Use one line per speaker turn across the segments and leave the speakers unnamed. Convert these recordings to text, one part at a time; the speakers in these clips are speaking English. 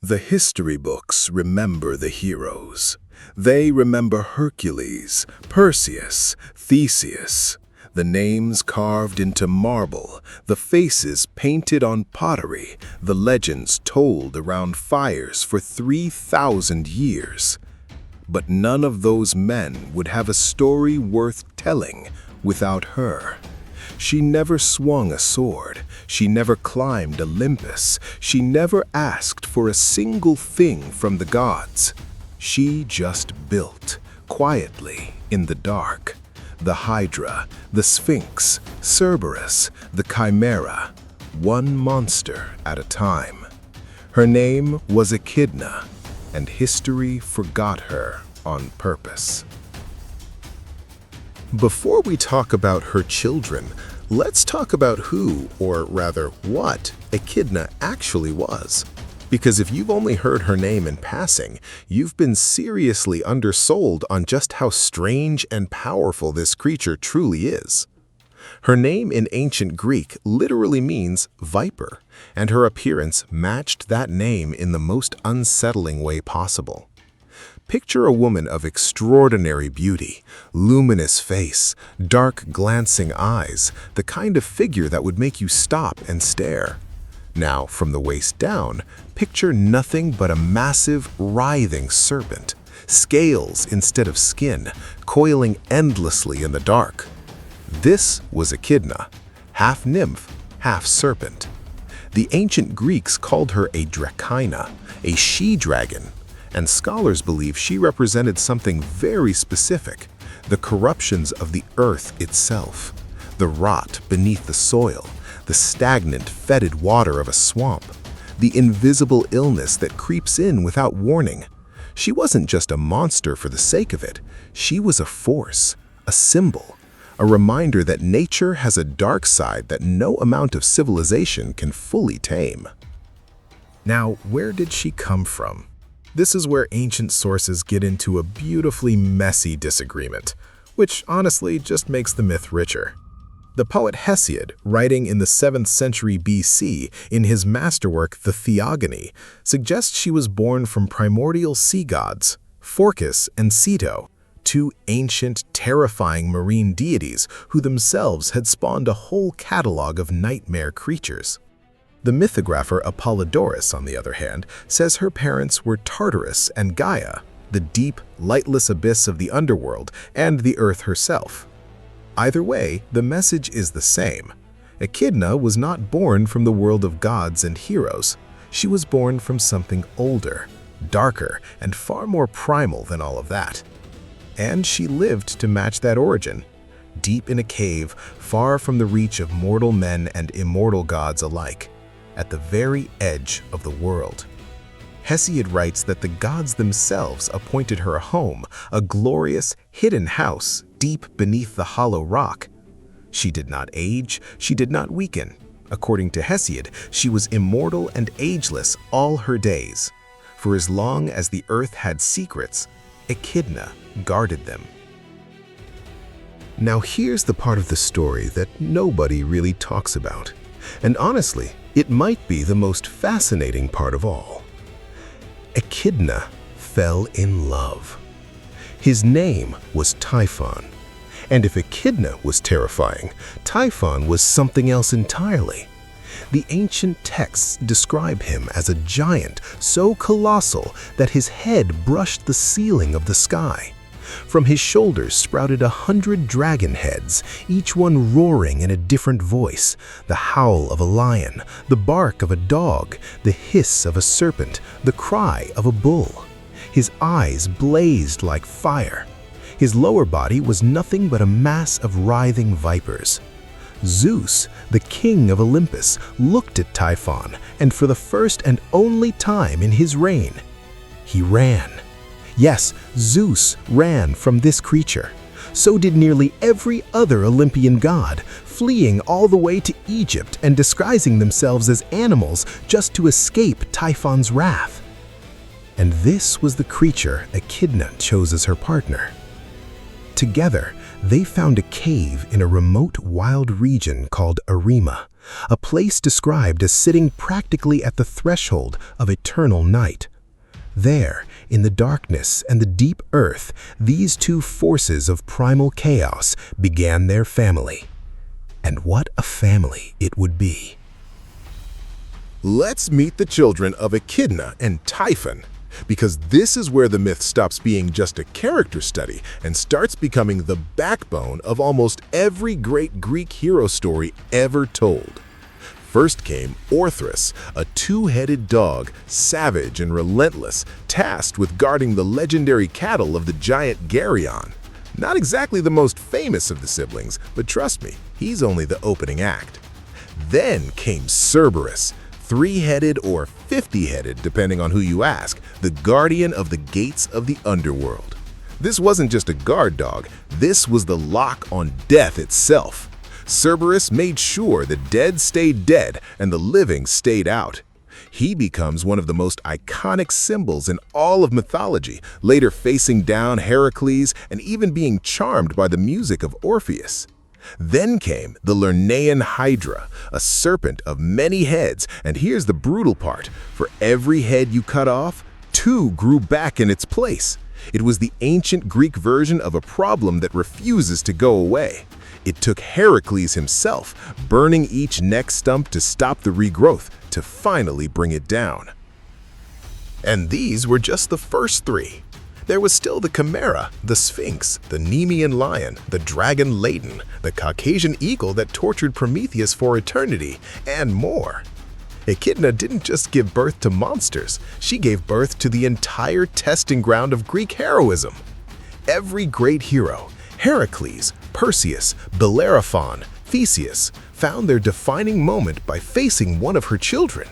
The history books remember the heroes. They remember Hercules, Perseus, Theseus. The names carved into marble, the faces painted on pottery, the legends told around fires for 3,000 years. But none of those men would have a story worth telling without her. She never swung a sword, she never climbed Olympus, she never asked for a single thing from the gods. She just built, quietly, in the dark. The Hydra, the Sphinx, Cerberus, the Chimera, one monster at a time. Her name was Echidna, and history forgot her on purpose. Before we talk about her children, let's talk about who, or rather what, Echidna actually was. Because if you've only heard her name in passing, you've been seriously undersold on just how strange and powerful this creature truly is. Her name in ancient Greek literally means viper, and her appearance matched that name in the most unsettling way possible. Picture a woman of extraordinary beauty, luminous face, dark glancing eyes, the kind of figure that would make you stop and stare. Now, from the waist down, picture nothing but a massive, writhing serpent, scales instead of skin, coiling endlessly in the dark. This was Echidna, half nymph, half serpent. The ancient Greeks called her a drachyna, a she-dragon, and scholars believe she represented something very specific, the corruptions of the earth itself, the rot beneath the soil, the stagnant, fetid water of a swamp, the invisible illness that creeps in without warning. She wasn't just a monster for the sake of it. She was a force, a symbol, a reminder that nature has a dark side that no amount of civilization can fully tame. Now, where did she come from? This is where ancient sources get into a beautifully messy disagreement, which honestly just makes the myth richer. The poet Hesiod, writing in the 7th century BC in his masterwork The Theogony, suggests she was born from primordial sea gods, Phorcys and Ceto, two ancient, terrifying marine deities who themselves had spawned a whole catalog of nightmare creatures. The mythographer Apollodorus, on the other hand, says her parents were Tartarus and Gaia, the deep, lightless abyss of the underworld, and the earth herself. Either way, the message is the same. Echidna was not born from the world of gods and heroes. She was born from something older, darker, and far more primal than all of that. And she lived to match that origin, deep in a cave, far from the reach of mortal men and immortal gods alike, at the very edge of the world. Hesiod writes that the gods themselves appointed her a home, a glorious, hidden house deep beneath the hollow rock. She did not age, she did not weaken. According to Hesiod, she was immortal and ageless all her days. For as long as the earth had secrets, Echidna guarded them. Now here's the part of the story that nobody really talks about. And honestly, it might be the most fascinating part of all. Echidna fell in love. His name was Typhon. And if Echidna was terrifying, Typhon was something else entirely. The ancient texts describe him as a giant so colossal that his head brushed the ceiling of the sky. From his shoulders sprouted 100 dragon heads, each one roaring in a different voice, the howl of a lion, the bark of a dog, the hiss of a serpent, the cry of a bull. His eyes blazed like fire. His lower body was nothing but a mass of writhing vipers. Zeus, the king of Olympus, looked at Typhon, and for the first and only time in his reign, he ran. Yes, Zeus ran from this creature. So did nearly every other Olympian god, fleeing all the way to Egypt and disguising themselves as animals just to escape Typhon's wrath. And this was the creature Echidna chose as her partner. Together, they found a cave in a remote wild region called Arima,
a place described as sitting practically at the threshold of eternal night. There, in the darkness and the deep earth, these two forces of primal chaos began their family. And what a family it would be.
Let's meet the children of Echidna and Typhon, because this is where the myth stops being just a character study and starts becoming the backbone of almost every great Greek hero story ever told. First came Orthrus, a two-headed dog, savage and relentless, tasked with guarding the legendary cattle of the giant Geryon. Not exactly the most famous of the siblings, but trust me, he's only the opening act. Then came Cerberus, three-headed or 50-headed, depending on who you ask, the guardian of the gates of the underworld. This wasn't just a guard dog, this was the lock on death itself. Cerberus made sure the dead stayed dead and the living stayed out. He becomes one of the most iconic symbols in all of mythology, later facing down Hercules and even being charmed by the music of Orpheus. Then came the Lernaean Hydra, a serpent of many heads, and here's the brutal part. For every head you cut off, two grew back in its place. It was the ancient Greek version of a problem that refuses to go away. It took Hercules himself, burning each neck stump to stop the regrowth, to finally bring it down. And these were just the first three. There was still the Chimera, the Sphinx, the Nemean lion, the dragon Ladon, the Caucasian eagle that tortured Prometheus for eternity, and more. Echidna didn't just give birth to monsters, she gave birth to the entire testing ground of Greek heroism. Every great hero, Hercules, Perseus, Bellerophon, Theseus, found their defining moment by facing one of her children.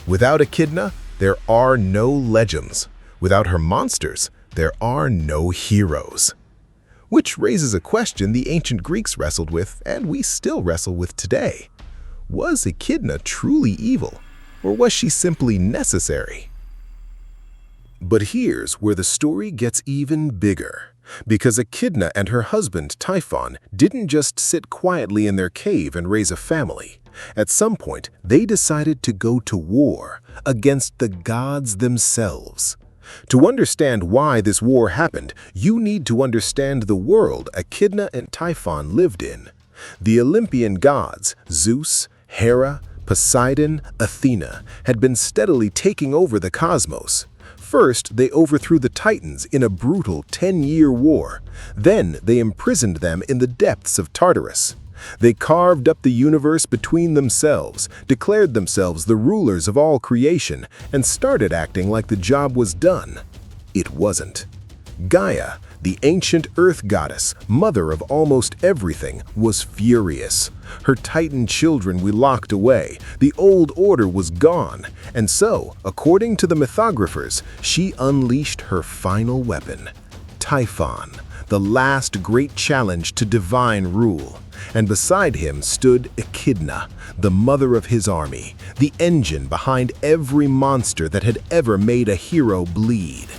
Without Echidna, there are no legends. Without her monsters, there are no heroes. Which raises a question the ancient Greeks wrestled with, and we still wrestle with today. Was Echidna truly evil, or was she simply necessary? But here's where the story gets even bigger. Because Echidna and her husband Typhon didn't just sit quietly in their cave and raise a family. At some point, they decided to go to war against the gods themselves. To understand why this war happened, you need to understand the world Echidna and Typhon lived in. The Olympian gods, Zeus, Hera, Poseidon, Athena, had been steadily taking over the cosmos. First, they overthrew the Titans in a brutal 10-year war. Then, they imprisoned them in the depths of Tartarus. They carved up the universe between themselves, declared themselves the rulers of all creation, and started acting like the job was done. It wasn't. Gaia, the ancient earth goddess, mother of almost everything, was furious. Her Titan children we locked away, the old order was gone, and so, according to the mythographers, she unleashed her final weapon, Typhon, the last great challenge to divine rule. And beside him stood Echidna, the mother of his army, the engine behind every monster that had ever made a hero bleed.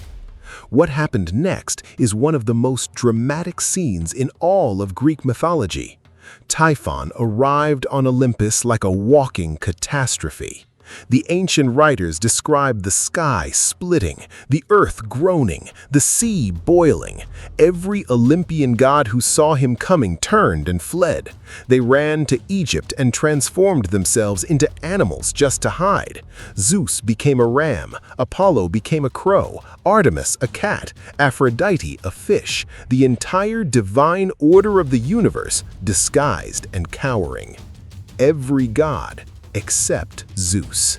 What happened next is one of the most dramatic scenes in all of Greek mythology. Typhon arrived on Olympus like a walking catastrophe. The ancient writers described the sky splitting, the earth groaning, the sea boiling. Every Olympian god who saw him coming turned and fled. They ran to Egypt and transformed themselves into animals just to hide. Zeus became a ram, Apollo became a crow, Artemis a cat, Aphrodite a fish, the entire divine order of the universe disguised and cowering. Every god except Zeus.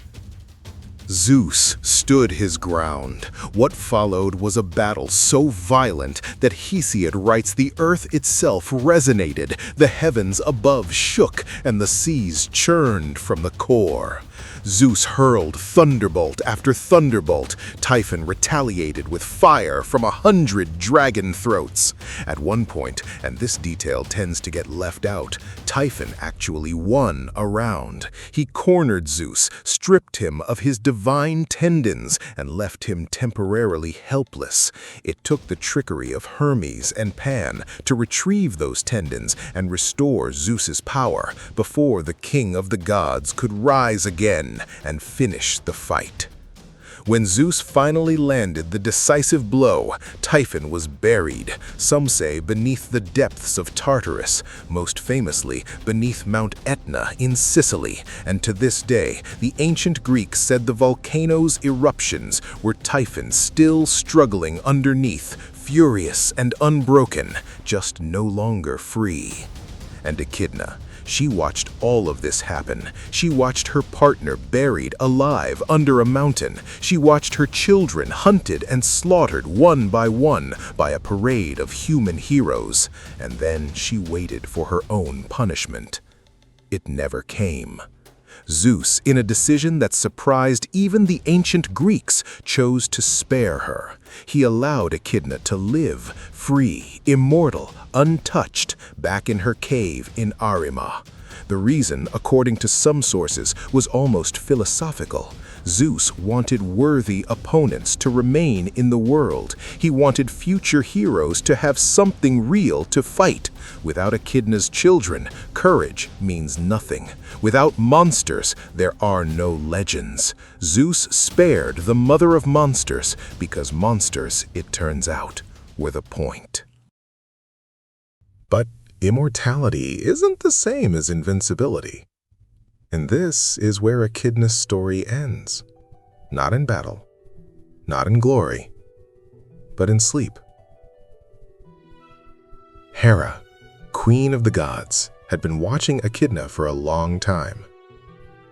Zeus stood his ground. What followed was a battle so violent that Hesiod writes the earth itself resonated, the heavens above shook, and the seas churned from the core. Zeus hurled thunderbolt after thunderbolt. Typhon retaliated with fire from 100 dragon throats. At one point, and this detail tends to get left out, Typhon actually won a round. He cornered Zeus, stripped him of his divine tendons, and left him temporarily helpless. It took the trickery of Hermes and Pan to retrieve those tendons and restore Zeus's power before the king of the gods could rise again and finish the fight. When Zeus finally landed the decisive blow, Typhon was buried, some say beneath the depths of Tartarus, most famously beneath Mount Etna in Sicily, and to this day, the ancient Greeks said the volcano's eruptions were Typhon still struggling underneath, furious and unbroken, just no longer free. And Echidna, she watched all of this happen. She watched her partner buried alive under a mountain. She watched her children hunted and slaughtered one by a parade of human heroes. And then she waited for her own punishment. It never came. Zeus, in a decision that surprised even the ancient Greeks, chose to spare her. He allowed Echidna to live, free, immortal, untouched, back in her cave in Arima. The reason, according to some sources, was almost philosophical. Zeus wanted worthy opponents to remain in the world. He wanted future heroes to have something real to fight. Without Echidna's children, courage means nothing. Without monsters, there are no legends. Zeus spared the mother of monsters because monsters, it turns out, were the point. But immortality isn't the same as invincibility. And this is where Echidna's story ends. Not in battle, not in glory, but in sleep. Hera, queen of the gods, had been watching Echidna for a long time.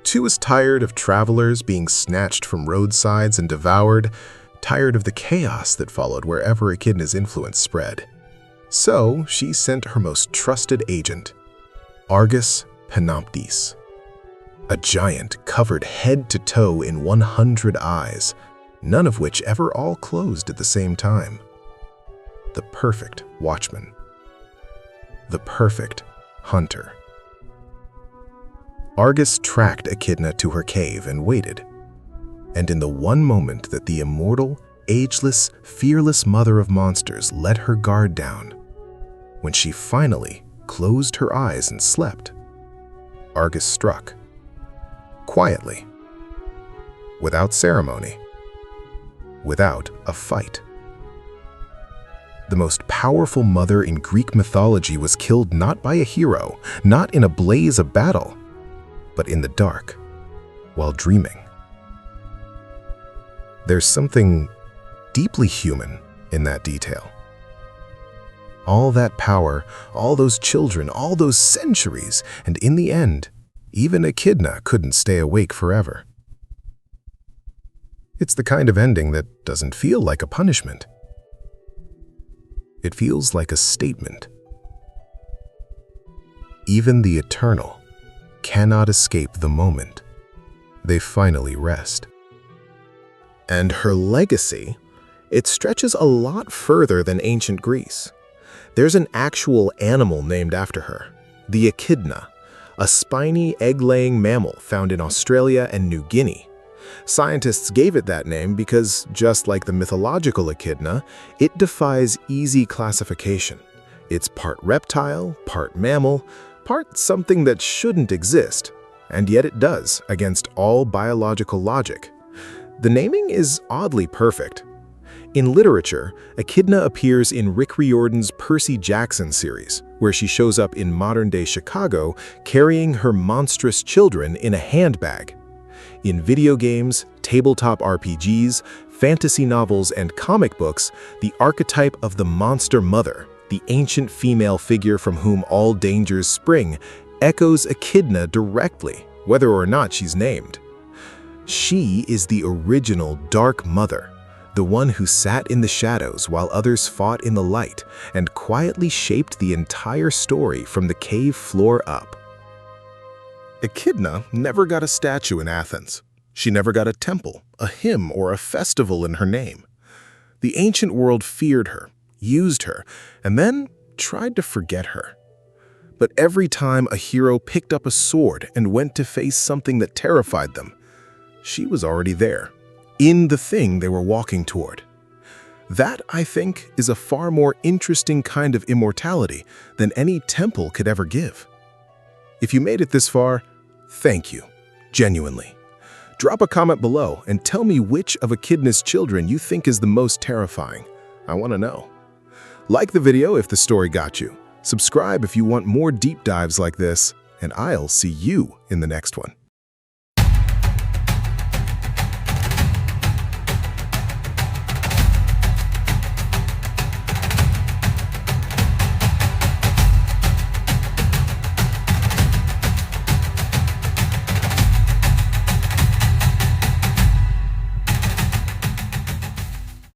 She was tired of travelers being snatched from roadsides and devoured, tired of the chaos that followed wherever Echidna's influence spread. So she sent her most trusted agent, Argus Panoptes, a giant covered head to toe in 100 eyes, none of which ever all closed at the same time. The perfect watchman. The perfect hunter. Argus tracked Echidna to her cave and waited. And in the one moment that the immortal, ageless, fearless mother of monsters let her guard down, when she finally closed her eyes and slept, Argus struck. Quietly, without ceremony, without a fight. The most powerful mother in Greek mythology was killed not by a hero, not in a blaze of battle, but in the dark, while dreaming. There's something deeply human in that detail. All that power, all those children, all those centuries, and in the end, even Echidna couldn't stay awake forever. It's the kind of ending that doesn't feel like a punishment. It feels like a statement. Even the eternal cannot escape the moment they finally rest. And her legacy, it stretches a lot further than ancient Greece. There's an actual animal named after her, the Echidna, a spiny egg-laying mammal found in Australia and New Guinea. Scientists gave it that name because, just like the mythological Echidna, it defies easy classification. It's part reptile, part mammal, part something that shouldn't exist, and yet it does, against all biological logic. The naming is oddly perfect. In literature, Echidna appears in Rick Riordan's Percy Jackson series, where she shows up in modern-day Chicago carrying her monstrous children in a handbag. In video games, tabletop RPGs, fantasy novels, and comic books, the archetype of the monster mother, the ancient female figure from whom all dangers spring, echoes Echidna directly, whether or not she's named. She is the original Dark Mother, the one who sat in the shadows while others fought in the light and quietly shaped the entire story from the cave floor up. Echidna never got a statue in Athens. She never got a temple, a hymn, or a festival in her name. The ancient world feared her, used her, and then tried to forget her. But every time a hero picked up a sword and went to face something that terrified them, she was already there, in the thing they were walking toward. That, I think, is a far more interesting kind of immortality than any temple could ever give. If you made it this far, thank you, genuinely. Drop a comment below and tell me which of Echidna's children you think is the most terrifying. I want to know. Like the video if the story got you. Subscribe if you want more deep dives like this, and I'll see you in the next one.